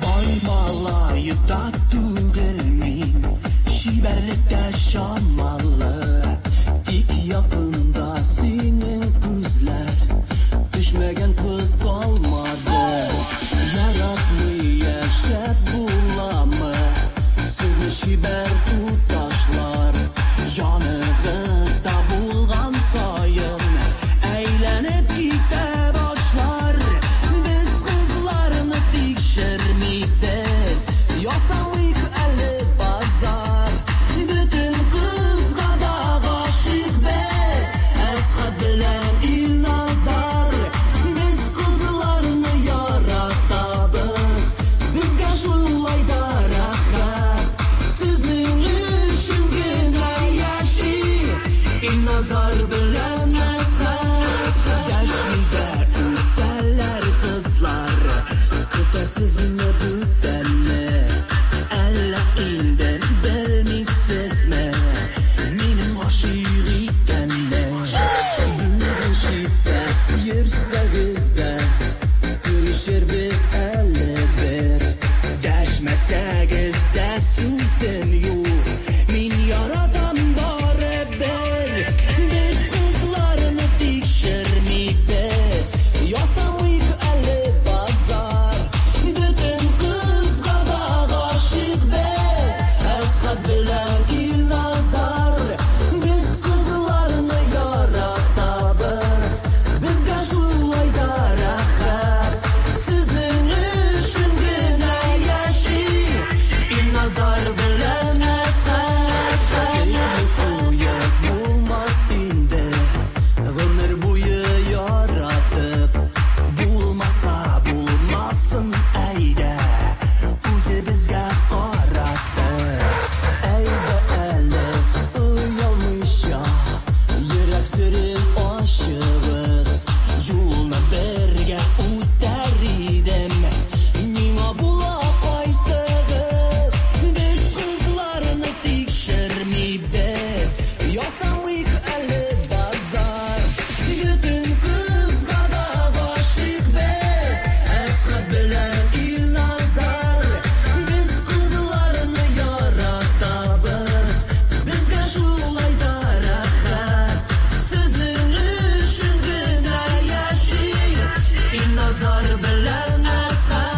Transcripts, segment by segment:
Baymalayıp da tügelmin Şiberlikte şamalı Dik yakında senin kızlar Düşmegen kız kalmadı Yaratmayı yaşap bulamı Sizni şiber tutaşlar Yanınızda bulgan sayın Eğlenip gide başlar Biz kızlarını dikşirmeydiz Yasamayık eli bazar Bütün kızga da aşık biz Esad bilen il nazar Biz kızlarını yaratabız Bizge şulay da rahat Sizning üçün günler yaşı İl nazar bilen esas Yaşlıda ütteler kızlar Kıta sizinle büttenli Elle ilden vermişsizme Benim aşık ikenle Bugün şiddet yersegizde Görüşür biz elle bir Deşmesegizde sizin yok Min yaradan bari bir Biz kızlarını dikşirmeydiz Yasamayık eli bazar Bütün kızga da aşık biz Esad bilen il nazar Biz kızlarını yaratabız Bizge şulay da rahat Sizin üçün güne yaşı İl nazar bilen esas Sevgimiz uyuz bulmaz indi Ömür boyu yaratıp Bulmasa bulmasın eyde Uzi bizge qarattı Eyde eli uyalmış ya Yürek sürün aşığız Yoluna berge uteridim Nima bula qaysıgız Biz kızlarını dikşirmeydiz Yasamayık eli bazar Bütün kızga da aşık biz Esad bilen il nazar Biz kızlarını yaratabız Bizge şulay da rahat Sizin üçün güne yaşı İl nazar bilen esas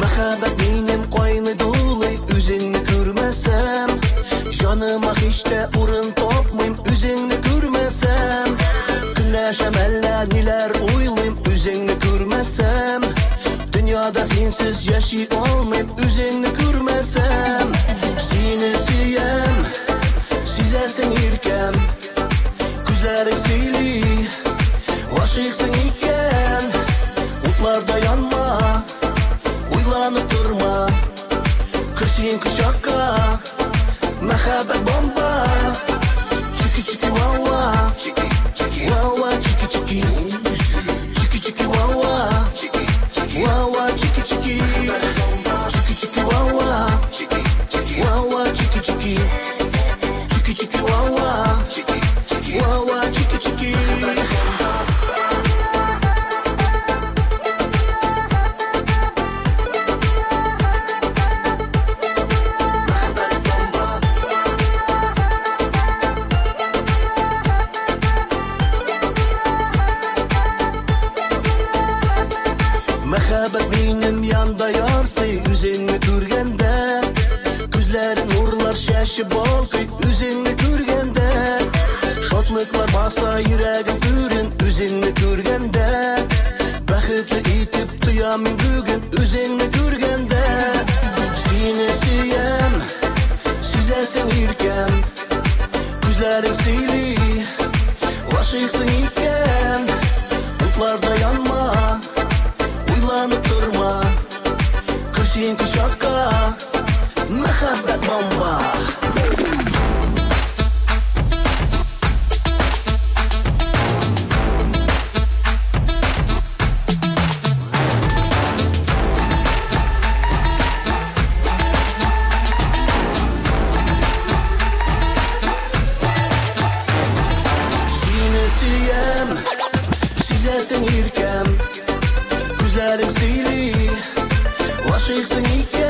Mehabet benim koynu dolay Üzünü görmesem Canıma hiç de urun topmayım Üzünü görmesem Güneşem eller neler oylayım Üzünü görmesem Dünyada sensiz yaşay olmayım Üzünü görmesem Seni siyem Süzersin irkem Güzlerin sili Aşıksın iken Utlarda yanma Uylanıp durma Kırsın kışakka Mehabet bomba Çiki çiki wawa Wawa çiki çiki Çiki çiki wawa Wawa çiki çiki Çiki çiki wawa Wawa çiki çiki Çiki çiki wawa Wawa çiki çiki Mehabet benim yanda yarsı Üzünü görgende Gözlerin nurlar şaşı balkı Üzünü görgende Şotlıklar basa yüreğim ürün Üzünü görgende Baxıtlı itip Uyamin bugün üzünü görgende. Seni siyem, süzersen irkem. Gözlerin sili, aşıksın iken. Bulutlarda yanma, uylanıp durma. Kırşın kuşakka, mehabbet bomba. Süzersen irkem, gözlerin sili, aşıksın iken.